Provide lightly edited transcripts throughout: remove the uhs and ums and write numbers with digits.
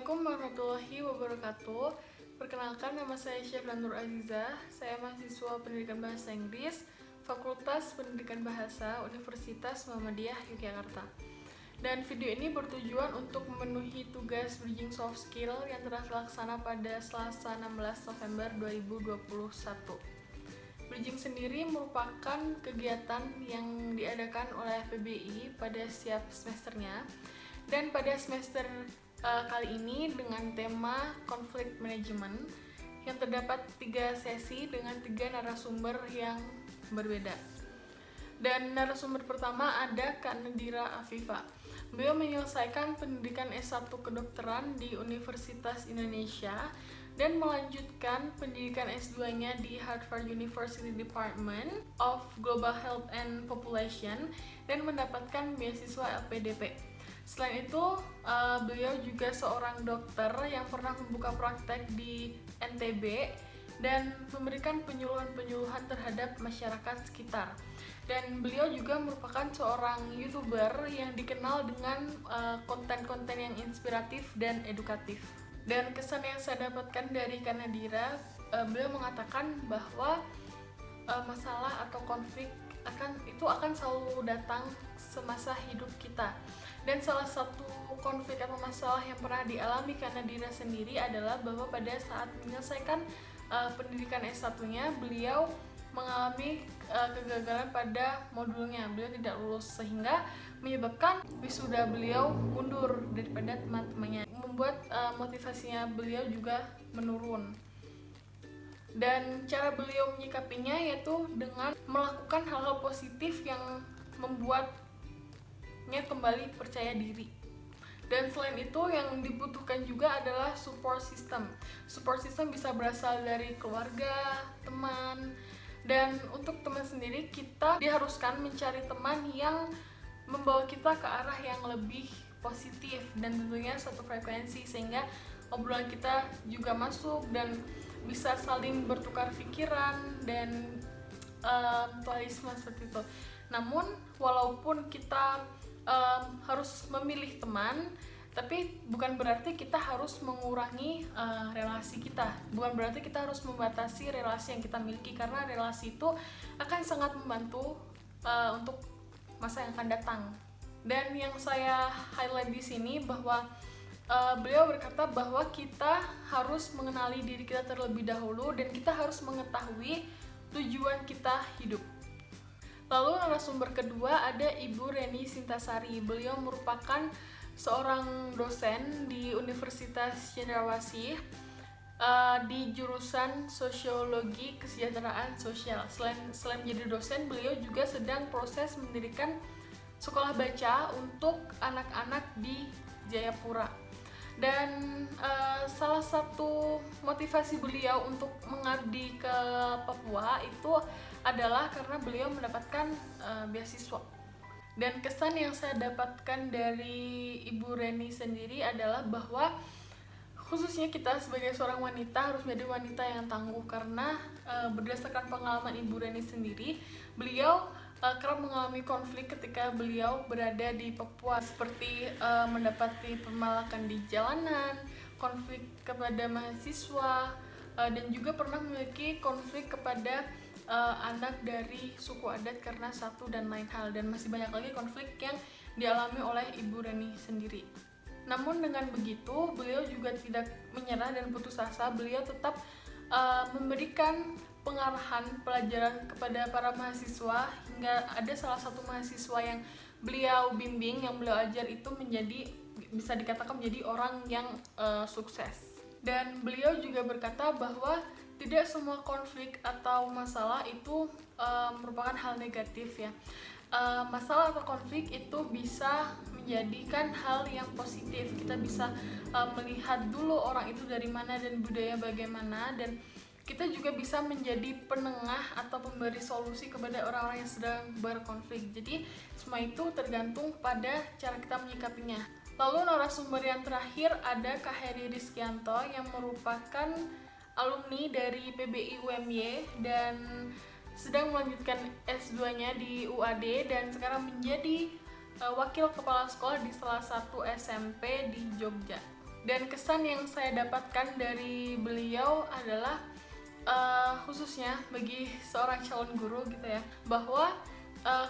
Assalamualaikum warahmatullahi wabarakatuh. Perkenalkan, nama saya Syafla Nur Azizah. Saya mahasiswa Pendidikan Bahasa Inggris, Fakultas Pendidikan Bahasa, Universitas Muhammadiyah Yogyakarta. Dan video ini bertujuan untuk memenuhi tugas Bridging Soft Skill yang telah terlaksana pada Selasa 16 November 2021. Bridging sendiri merupakan kegiatan yang diadakan oleh PBI pada setiap semesternya. Dan pada semester kali ini dengan tema Conflict Management yang terdapat 3 sesi dengan 3 narasumber yang berbeda. Dan narasumber pertama ada Kak Nadira Afifa. Beliau menyelesaikan pendidikan S1 kedokteran di Universitas Indonesia dan melanjutkan pendidikan S2-nya di Harvard University Department of Global Health and Population dan mendapatkan beasiswa LPDP. Selain itu, beliau juga seorang dokter yang pernah membuka praktek di NTB dan memberikan penyuluhan-penyuluhan terhadap masyarakat sekitar. Dan beliau juga merupakan seorang YouTuber yang dikenal dengan konten-konten yang inspiratif dan edukatif. Dan kesan yang saya dapatkan dari Kak Nadira, beliau mengatakan bahwa masalah atau konflik akan selalu datang semasa hidup kita. Dan salah satu konflik atau masalah yang pernah dialami Kak Nadira sendiri adalah bahwa pada saat menyelesaikan pendidikan S1-nya, beliau mengalami kegagalan pada modulnya. Beliau tidak lulus sehingga menyebabkan wisuda beliau mundur daripada teman-temannya, membuat motivasinya beliau juga menurun. Dan cara beliau menyikapinya yaitu dengan melakukan hal-hal positif yang membuatnya kembali percaya diri. Dan selain itu yang dibutuhkan juga adalah support system. Support system bisa berasal dari keluarga, teman, dan untuk teman sendiri kita diharuskan mencari teman yang membawa kita ke arah yang lebih positif dan tentunya satu frekuensi sehingga obrolan kita juga masuk dan bisa saling bertukar pikiran dan mutualisme seperti itu. Namun walaupun kita harus memilih teman, tapi bukan berarti kita harus mengurangi relasi kita, bukan berarti kita harus membatasi relasi yang kita miliki, karena relasi itu akan sangat membantu untuk masa yang akan datang. Dan yang saya highlight di sini bahwa beliau berkata bahwa kita harus mengenali diri kita terlebih dahulu dan kita harus mengetahui tujuan kita hidup. Lalu narasumber kedua ada Ibu Reni Sintasari. Beliau merupakan seorang dosen di Universitas Cendrawasih di jurusan Sosiologi Kesejahteraan Sosial. Selain menjadi dosen, beliau juga sedang proses mendirikan sekolah baca untuk anak-anak di Jayapura. Dan salah satu motivasi beliau untuk mengabdi ke Papua itu adalah karena beliau mendapatkan beasiswa. Dan kesan yang saya dapatkan dari Ibu Reni sendiri adalah bahwa khususnya kita sebagai seorang wanita harus menjadi wanita yang tangguh, karena berdasarkan pengalaman Ibu Reni sendiri, beliau kerap mengalami konflik ketika beliau berada di Papua, seperti mendapati pemalakan di jalanan, konflik kepada mahasiswa, dan juga pernah memiliki konflik kepada anak dari suku adat karena satu dan lain hal, dan masih banyak lagi konflik yang dialami oleh Ibu Reni sendiri. Namun dengan begitu, beliau juga tidak menyerah dan putus asa. Beliau tetap memberikan pengarahan pelajaran kepada para mahasiswa, hingga ada salah satu mahasiswa yang beliau bimbing, yang beliau ajar itu bisa dikatakan menjadi orang yang sukses. Dan beliau juga berkata bahwa tidak semua konflik atau masalah itu merupakan hal negatif ya. Masalah atau konflik itu bisa menjadikan hal yang positif. Kita bisa melihat dulu orang itu dari mana dan budaya bagaimana, dan kita juga bisa menjadi penengah atau pemberi solusi kepada orang-orang yang sedang berkonflik. Jadi semua itu tergantung pada cara kita menyikapinya. Lalu narasumber yang terakhir ada Kak Heri Rizkianto yang merupakan alumni dari PBI UMY dan sedang melanjutkan S2-nya di UAD dan sekarang menjadi wakil kepala sekolah di salah satu SMP di Jogja. Dan kesan yang saya dapatkan dari beliau adalah khususnya bagi seorang calon guru gitu ya, bahwa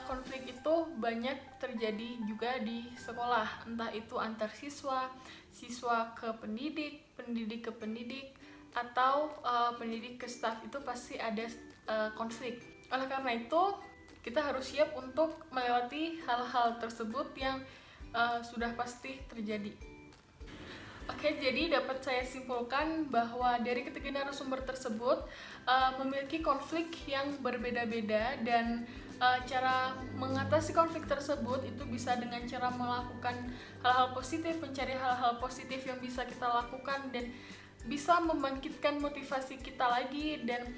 konflik itu banyak terjadi juga di sekolah, entah itu antar siswa, siswa ke pendidik, pendidik ke pendidik, atau pendidik ke staf, itu pasti ada konflik. Oleh karena itu, kita harus siap untuk melewati hal-hal tersebut yang sudah pasti terjadi. Oke, jadi dapat saya simpulkan bahwa dari ketiga narasumber tersebut memiliki konflik yang berbeda-beda, dan cara mengatasi konflik tersebut itu bisa dengan cara melakukan hal-hal positif, mencari hal-hal positif yang bisa kita lakukan dan bisa membangkitkan motivasi kita lagi, dan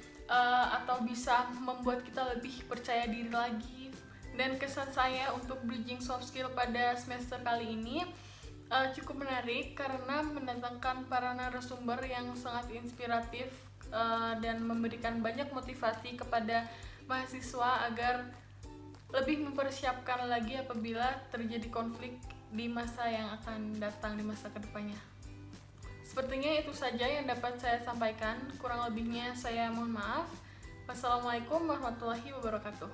atau bisa membuat kita lebih percaya diri lagi. Dan kesan saya untuk bridging soft skill pada semester kali ini cukup menarik karena mendatangkan para narasumber yang sangat inspiratif dan memberikan banyak motivasi kepada mahasiswa agar lebih mempersiapkan lagi apabila terjadi konflik di masa yang akan datang, di masa kedepannya. Sepertinya itu saja yang dapat saya sampaikan, kurang lebihnya saya mohon maaf. Wassalamualaikum warahmatullahi wabarakatuh.